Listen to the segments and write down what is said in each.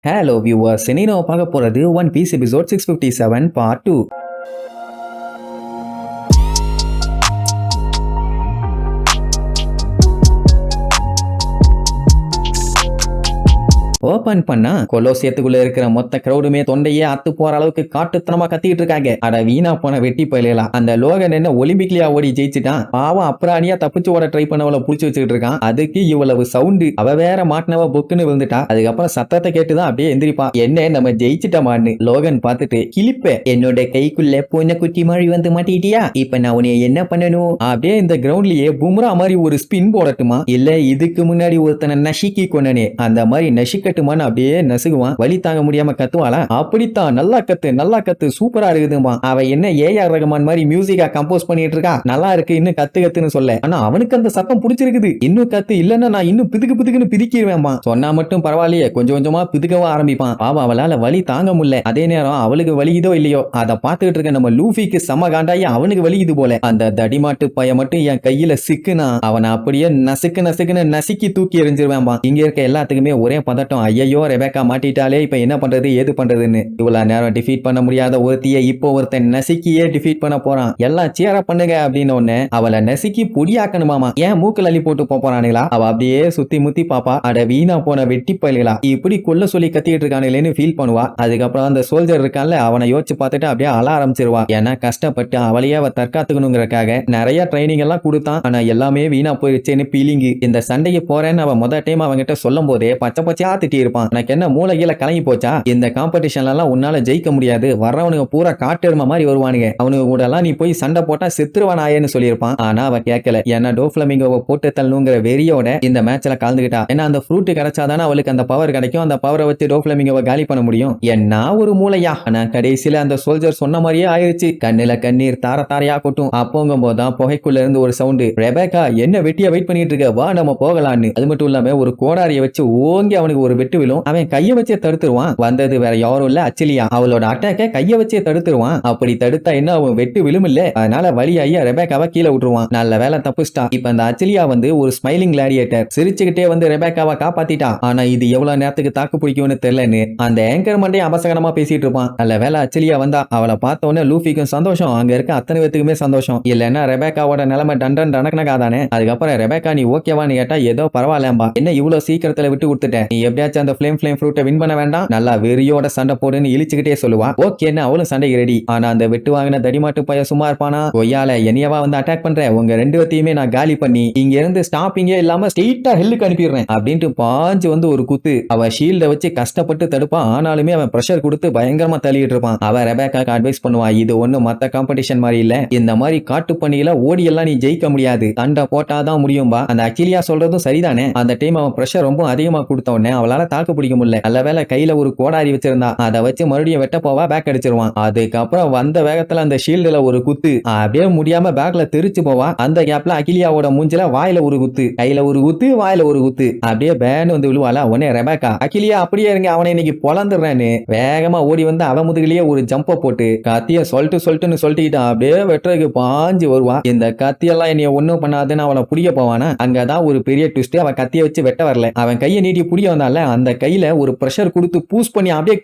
Hello viewers, இன்னைக்கு நம்ம பார்க்க போறது one piece episode 657 part 2. Open பண்ணா கொலோசியத்துக்குள்ள இருக்கிற மொத்த கிரௌடுமே தொண்டையே அத்து போற அளவுக்கு காட்டுத்தனமா கத்திட்டு இருக்காங்க. அட வீணா போன வெட்டி பயிலாம். அந்த லோகன் என்ன ஒலிம்பிக்லயா ஓடி ஜெயிச்சுட்டான். பாவம் அப்புறாணியா தப்பிச்சு ஓட ட்ரை பண்ணவள புடிச்சு வச்சுக்கிட்டு இருக்கான். அதுக்கு இவ்வளவு சவுண்டு. அவ வேற மாட்டினவ புக்குன்னு விழுந்துட்டா. அதுக்கப்புறம் சத்தத்தை கேட்டுதான் அப்படியே எந்திரிப்பா. என்ன நம்ம ஜெயிச்சுட்டோமான்னு லோகன் பார்த்துட்டு கிளிப்ப என்னோட கைக்குள்ள பூனை குட்டி மாதிரி வந்து மாட்டிட்டியா, இப்ப நான் உன்னை என்ன பண்ணணும்? அப்படியே இந்த கிரவுண்ட்லயே பும்ரா மாதிரி ஒரு ஸ்பின் போடட்டுமா, இல்ல இதுக்கு முன்னாடி ஒருத்தனை நசுக்கி கொண்டனே அந்த மாதிரி நசுக்க அப்படியே நசுகுவான். வலி தாங்க முடியாம கத்துவாளா? அப்படித்தான், நல்லா கத்து நல்லா கத்து, சூப்பரா இருக்குதுமா. அவ என்ன ஏஆர் ரஹ்மான் மாதிரி மியூசிக்கா கம்போஸ் பண்ணிட்டு இருக்கா. நல்லா இருக்கு, இன்னும் கத்து கத்துன்னு சொல்ல. ஆனா அவனுக்கு அந்த சத்தம் பிடிச்சிருக்குது. இன்னும் கத்து, இல்லன்னா நான் இன்னும் பிதுக்கு பிதுக்குன்னு பிதிக்கிடுவேன்பா. சொன்னா மட்டும் பரவாயில்லையே, கொஞ்சம் கொஞ்சமா பிதுக்கவா ஆரம்பிப்பான். பாவம் அவளால வலி தாங்க முடியல. அதே நேரம் அவளுக்கு வலிக்குதோ இல்லையோ அதை பார்த்துக்கிட்டு இருக்க நம்ம லூஃபிக்கு சம காண்டாயி அவனுக்கு வலிக்குது போல. அந்த தடிமாட்டு பைய மட்டும் என் கையில சிக்குனா அவனை அப்படியே நசுக்குன்னு நசுக்கி தூக்கி எறிஞ்சிருவேன்பா. இங்க இருக்க எல்லாத்துக்குமே ஒரே பதட்டம். ஐயோ ரெபேக்கா மாட்டிட்டாலே, இப்ப என்ன பண்றது ஏது பண்றதுன்னு. இவ்வளவு நேரம் டிஃபீட் பண்ண முடியாத ஒருத்திய இப்போ ஒருத்தன் நசுக்கியே டிஃபீட் பண்ண போறான். எல்லாம் சேர பண்ணுங்க அப்படின்னு ஒண்ணு அவளை நசுக்கி பொடியாக்கணுமாமா. ஏன் மூக்கல் அள்ளி போட்டு போறானுங்களா? அவ அப்படியே சுத்தி முத்தி பாப்பா. அட வீணா போன வெட்டி பயல்களா, இப்படி கொல்ல சொல்லி கத்திட்டு இருக்கானுங்களேன்னு ஃபீல் பண்ணுவா. அதுக்கப்புறம் அந்த சோல்ஜர் இருக்கான்ல, அவனை யோசிச்சு பார்த்துட்டு அப்படியே அழ ஆரம்பிச்சிருவா. ஏன்னா கஷ்டப்பட்டு அவளையே அவ தற்காத்துக்கணுங்கிறக்காக நிறைய ட்ரைனிங் எல்லாம் கொடுத்தான். ஆனா எல்லாமே வீணா போயிருச்சேன்னு பீலிங்கு. இந்த சண்டைக்கு போறேன்னு அவன் முதல் டைம் அவங்கிட்ட சொல்லும் போதே பச்சை பச்சையா திட்டி இருப்பான். எனக்கு என்ன மூளையில கலங்கி போச்சா, இந்த காம்படிஷன்ல எல்லாம் உன்னால ஜெயிக்க முடியாது, வர்றவனுங்க பூரா காட்டெருமை மாதிரி வருவானுங்க, அவனுக்கு கூட எல்லாம் நீ போய் சண்டை போட்டா செத்துருவானாயேன்னு சொல்லியிருப்பான். ஆனா அவ கேட்கல. ஏன்னா டோஃப்ளமிங்கோவை போட்டு தள்ளணுங்கிற வெறியோட இந்த மேட்ச்ல கலந்துகிட்டா. ஏன்னா அந்த ஃப்ரூட் கிடைச்சாதானே அவளுக்கு அந்த பவர் கிடைக்கும். அந்த பவரை வச்சு டோஃப்ளமிங்கோவை காலி பண்ண முடியும். என்ன ஒரு மூளையா. ஆனா கடைசியில அந்த சோல்ஜர் சொன்ன மாதிரியே ஆயிருச்சு. கண்ணுல கண்ணீர் தார தாரையா கொட்டும். அப்போங்கும் போதுதான் புகைக்குள்ள இருந்து ஒரு சவுண்டு, ரெபேக்கா என்ன வெட்டியா வெயிட் பண்ணிட்டு இருக்க, வா நம்ம போகலான்னு. அது மட்டும் இல்லாம ஒரு கோடாரியை வச்சு ஓங்கி அவனுக்கு ஒரு வெட்டு விழும். அவன் கைய வச்சே தடுத்துருவான். வந்தது வேற யாரும் இல்ல, அச்சிலியா. அவளோட அட்டாக்க கைய வச்சே தடுத்துருவான். அப்படி தடுத்தா என்ன, அவன் வெட்டு விழும் இல்ல. அதனால வலியாயி ரெபேக்காவை கீழே விட்டுருவான். நல்ல வேலை தப்புஸ்டா. இப்ப அந்த அச்சிலியா வந்து ஒரு ஸ்மைலிங் கிளாடியேட்டர் சிரிச்சுக்கிட்டே வந்து ரெபேக்காவை காப்பாத்திட்டா. ஆனா இது எவ்வளவு நேரத்துக்கு தாக்கு பிடிக்கும்னு தெரியலன்னு அந்த ஏங்கர் மண்டே அபசகனமா பேசிட்டு இருப்பான். நல்ல வேலை அச்சிலியா வந்தா. அவளை பார்த்த உடனே லூஃபிக்கும் சந்தோஷம், அங்க இருக்க அத்தனை பேத்துக்குமே சந்தோஷம். இல்லன்னா ரெபேக்காவோட நிலைமை டண்டன் டனக்கனகாதானே. அதுக்கப்புறம் ரெபேக்கா நீ ஓகேவான்னு கேட்டா ஏதோ பரவாயில்லம்பா, என்ன இவ்வளவு சீக்கிரத்துல விட்டு கொடுத்துட்டேன், நீ எப்படியாச்சும் அந்த ஃப்ளேம் ஃப்ரூட்டை வின் பண்ண வேண்டாம், நல்லா வெறியோட சண்டை போடுன்னு இழிச்சுக்கிட்டே சொல்லுவா. ஓகேன்னு அவளும் சண்டைக்கு ரெடி. ஆனா அந்த வெட்டு வாங்கின தடிமாட்டு பைய சும்மா இருப்பானா? கொய்யால என்னையவா வந்து அட்டாக் பண்ற, உங்க ரெண்டு பேத்தையுமே நான் காலி பண்ணி இங்க இருந்து ஸ்டாப்பிங்கே இல்லாம ஸ்ட்ரெயிட்டா ஹெல்லுக்கு அனுப்பிடுறேன் அப்படின்ட்டு பாஞ்சு வந்து ஒரு குத்து. அவ ஷீல்ட வச்சு கஷ்டப்பட்டு தடுப்பான். ஆனாலுமே அவன் பிரஷர் கொடுத்து பயங்கரமா தள்ளிட்டு இருப்பான். அவ ரெபேக்காக்கு அட்வைஸ் பண்ணுவா, இது ஒண்ணு மத்த காம்படிஷன் மாதிரி இல்ல, இந்த மாதிரி காட்டு பண்ணியில ஓடி எல்லாம் நீ ஜெயிக்க முடியாது, சண்டை போட்டாதான் முடியும்பா. அந்த அக்கிலியா சொல்றதும் சரிதானே. அந்த டைம் அவன் பிரஷர் ரொம்ப அதிகமா கொடுத்த உடனே அவளால தாக்கு பிடிக்க முடியல. நல்ல வேலை கையில ஒரு கோடாரி வச்சிருந்தா. அதை வச்சு மறுபடியும் வெட்ட போவா, பேக் அடிச்சிருவான். அதுக்கப்புறம் வந்த வேகத்துல அந்த ஷீல்டுல ஒரு குத்து, அப்படியே முடியாம பேக்ல தெரிச்சு போவா. அந்த கேப்ல அகிலியாவோட மூஞ்சில வாயில ஒரு குத்து, கையில ஒரு குத்து, வாயில ஒரு குத்து, அப்படியே பேன் வந்து விழுவாளா. உடனே ரெபேக்கா அகிலியா அப்படியே இருங்க, அவனை இன்னைக்கு பொழந்துடுறேன்னு வேகமா ஓடி வந்து அவ முதுகிலேயே ஒரு ஜம்ப போட்டு கத்திய சொல்லிட்டுன்னு சொல்லிட்டு அப்படியே வெட்டுறதுக்கு பாஞ்சு வருவா. இந்த கத்தியெல்லாம் என்னைய ஒண்ணும் பண்ணாதுன்னு அவனை புடிக்க போவானா. அங்கதான் ஒரு பெரிய ட்விஸ்ட். அவன் கத்திய வச்சு வெட்ட வரல, அவன் கையை நீட்டி புடிக்க வந்தால அந்த கையில ஒரு பிரஷர் கொடுத்து பூஸ் பண்ணி அப்படியே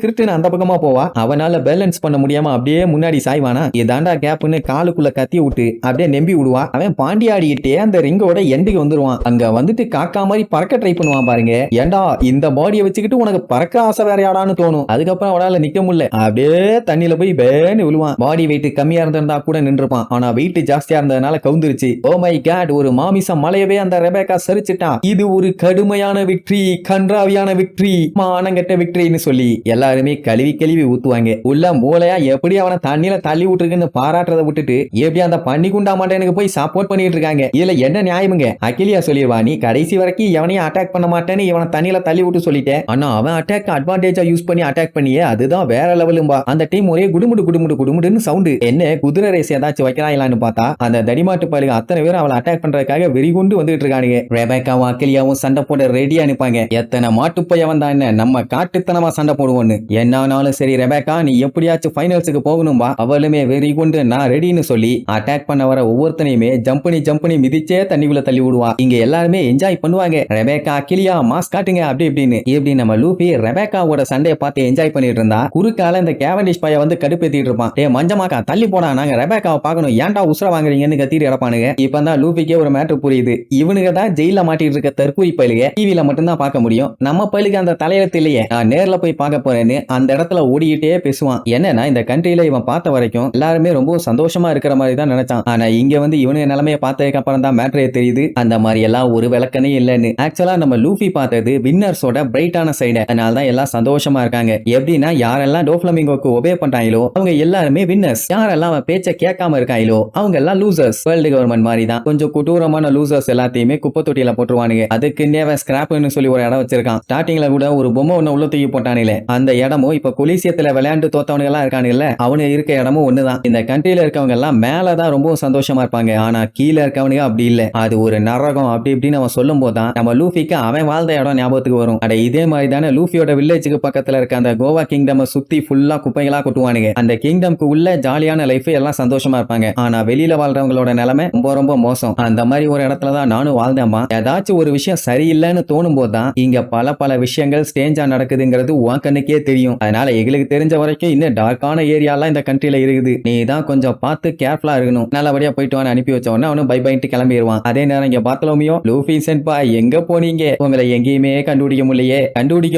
கிருட்டுன்னு அந்த பக்கமா போவா. அவனால பேலன்ஸ் பண்ண முடியாம அப்படியே முன்னாடி சாய்வானா. இதாண்டா கேப்னு காலுக்குள்ள கத்தி விட்டு அப்படியே நம்பி விடுவா. அவன் பாண்டியாடிக்கிட்டே அந்த ரிங்கோட எண்டுக்கு வந்துருவான். அங்க வந்துட்டு காக்கா மாதிரி பறக்க ட்ரை பண்ணுவான் பாருங்க. ஏண்டா இந்த பாடியை வச்சுக்கிட்டு உனக்கு பறக்க ஆசை வேறையாடான்னு தோணும். அதுக்கப்புறம் அவனால நிக்க முடியல, அப்படியே தண்ணியில போய் பேன்னு விழுவான். பாடி வெயிட் கம்மியா இருந்திருந்தா கூட நின்றுப்பான். ஆனா வெயிட் ஜாஸ்தியா இருந்ததுனால கவுந்துருச்சு. ஓ மை காட், ஒரு மாமிசம் மலையவே அந்த ரெபேக்கா சரிச்சிட்டான். இது ஒரு கடுமையான விக்டரி, கன்றாவியான விக்டரி, மானங்கட்ட விக்டரின்னு சொல்லி எல்லாருமே கழுவி ஊத்துவாங்க. உள்ள மூளையா எப்படி அவனை தண்ணியில தள்ளி விட்டுருக்குன்னு பாராட்டுறதை விட்டுட்டு எப்படி அந்த பண்ணி குண்டா மாட்டேனுக்கு போய் சப்போர்ட் பண்ணிட்டு இருக்காங்க. இதுல என்ன நியாயமுங்க? அகிலியா சொல்லிடுவா, நீ கடைசி வரைக்கும் எவனையும் அட்டாக் பண்ண மாட்டேன்னு இவனை தண்ணியில தள்ளி விட்டு சொல்லிட்டேன். ஆனா அவன் அட்டாக் அட்வான்டேஜா யூஸ் பண்ணி அட்டாக் பண்ணியே, அதுதான் வேற லெவலும்பா. அந்த டீம் ஒரே குடுமுடுன்னு சவுண்டு. என்ன குதிரை ரேஸ் ஏதாச்சும் வைக்கிறாங்களான்னு பார்த்தா அந்த தடிமாட்டு பயிலுக்கு அத்தனை பேரும் அவளை அட்டாக் பண்றதுக்காக வெறிகுண்டு வந்துட்டு இருக்கானுங்க. ரெபேக்காவும் அகிலியாவும் சண்டை போட ரெடியா நிப்பாங்க. எத்தனை மாட்டுப்பைய வந்தா என்ன, நம்ம காட்டுத்தனமா சண்டை போடுவோன்னு. என்னானாலும் சரி ரெபேக்கா, நீ எப்படியாச்சும் ஃபைனல்ஸுக்கு போகணும்பா. அவளுமே வெறி கொண்டு நான் ரெடின்னு சொல்லி அட்டாக் பண்ண வர ஒவ்வொருத்தனையுமே ஜம்ப் பண்ணி மிதிச்சே தண்ணிக்குள்ள தள்ளி விடுவா. இங்க எல்லாருமே என்ஜாய் பண்ணுவாங்க. ரெபேக்கா கிளியா மாஸ் காட்டுங்க அப்படி இப்படி நம்ம லூபி ரெபேக்காவோட சண்டையை பார்த்து என்ஜாய் பண்ணிட்டு இருந்தா, குறுக்கால இந்த கேவண்டிஷ் பைய வந்து கடுப்பேத்திட்டு இருப்பான். டே மஞ்சமாக்கா தள்ளி போடா, நாங்க ரெபேக்காவை பார்க்கணும், ஏன்டா உசுர வாங்குறீங்கன்னு கத்திட்டு கிடப்பானுங்க. இப்பதான் லூபிக்கே ஒரு மேட்டர் புரியுது. இவனுங்க தான் ஜெயில மாட்டிட்டு இருக்க தற்கூரி பயிலுக டிவில மட்டும்தான் பார்க்க முடியும், நம்ம பயிலுக்கு அந்த தலையெழுத்து இல்லையே, நான் நேர்ல போய் பார்க்க போறேன்னு அந்த இடத்துல ஓடிக்கிட்டே பேசுவான். என்னன்னா இந்த கண்ட்ரியில இவன் பார்த்த வரைக்கும் எல்லாருமே ரொம்ப சந்தோஷமா இருக்கிற மாதிரி தான் நினைச்சான். ஆனா இங்க வந்து இவனுக்கு நிலைமையை பார்த்ததுக்கு அப்புறம் தான் மேட்டரே தெரியுது, அந்த மாதிரி எல்லாம் ஒரு விளக்கனே இல்லைன்னு. ஆக்சுவலா நம்ம லூபி பார்த்தது வின்னர்ஸோட பிரைட்டான சைடு. அதனால தான் எல்லாம் சந்தோஷமா இருக்காங்க. எப்படின்னா யாரெல்லாம் டோஃப்ளமிங்கோக்கு ஒபே பண்றாங்களோ அவங்க எல்லாருமே வின்னர்ஸ், யாரெல்லாம் அவன் பேச்ச கேட்காம இருக்காங்களோ அவங்க எல்லாம் லூசர்ஸ். வேர்ல்டு கவர்மெண்ட் மாதிரி தான் கொஞ்சம் கொடூரமான லூசர்ஸ் எல்லாத்தையுமே குப்பை தொட்டியில போட்டுருவானுங்க. அதுக்குன்னே அவன் ஸ்கிராப்னு சொல்லி ஒரு இடம் வச்சிருக்கான். ஸ்டார்டிங்ல கூட ஒரு பொம்மை ஒண்ணு உள்ள தூக்கி போட்டானுங்களே, அந்த இடமும் இப்ப கொலிசியத்துல விளையாண்டு தோத்தவனுங்க எல்லாம் இருக்கானுங்கல்ல, அவனு இருக்க இடமும் ஒண்ணுதான். இந்த கண்ட்ரியில இருக்கவங்க எல்லாம் மேலதான் ரொம்ப சந்தோஷமா இருப்பாங்க, ஆனா கீழே இருக்கவனுங்க அப்படி இல்ல, அது ஒரு நரகம் அப்படி இப்படின்னு அவன் சொல்லும் போதுதான் நம்ம லூபிக்கு அவன் வாழ்ந்த இடம் ஞாபகத்துக்கு வரும். அட இதே மாதிரி தானே லூபியோட வில்லேஜுக்கு பக்கத்துல இருக்க அந்த கோவா கிங்டம் சுத்தி ஃபுல்லா குப்பைகளா கொட்டுவானுங்க. அந்த கிங்டம்க்கு உள்ள ஜாலியான லைஃப் எல்லாம் சந்தோஷமா இருப்பாங்க, ஆனா வெளியில வாழ்றவங்களோட நிலைமை ரொம்ப மோசம். அந்த மாதிரி ஒரு இடத்துலதான் நானும் வாழ்ந்தேம்மா. ஏதாச்சும் ஒரு விஷயம் சரியில்லைன்னு தோணும் போதுதான் இங்க பல விஷயங்கள் ஸ்டேஞ்சா நடக்குதுங்கிறது உன் கண்ணுக்கே தெரியும். அதனால எங்களுக்கு தெரிஞ்ச வரைக்கும் இன்னும் டார்க்கான ஏரியாலாம் இந்த கண்ட்ரில இருக்குது, நீ தான் கொஞ்சம் பார்த்து கேர்ஃபுல்லா இருக்கணும். நல்லபடியா போயிட்டு வான்னு அனுப்பி வச்ச உடனே அவனும் பை பைட்டு கிளம்பிடுவான். அதே நேரம் இங்க பார்த்தலோமியோ, லூபி சென்பாய் எங்க போனீங்க, உங்களை எங்கேயுமே கண்டுபிடிக்க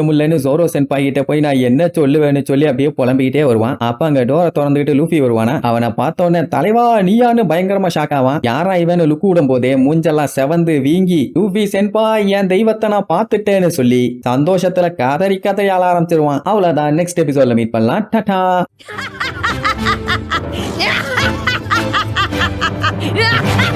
முடியலன்னு ஜோரோ சென்பாய் கிட்ட போய் நான் என்ன சொல்லுவேன்னு சொல்லி அப்படியே புலம்பிக்கிட்டே வருவான். அப்ப அங்க டோரை திறந்துகிட்டு லூபி வருவானா, அவனை பார்த்த உடனே தலைவா நீயான்னு பயங்கரமா ஷாக் ஆவான். யாரா இவன் லுக்கு விடும் போதே மூஞ்செல்லாம் செவந்து வீங்கி லூபி சென்பாய் என் தெய்வத்தை நான் பார்த்துட்டேன்னு சொல்லி சந்தோஷத்துல கதறி ஆள ஆரம்பிச்சிருவான். அவ்வளவுதான், நெக்ஸ்ட் எபிசோட்ல மீட் பண்ணலாம். டாடா. Yeah!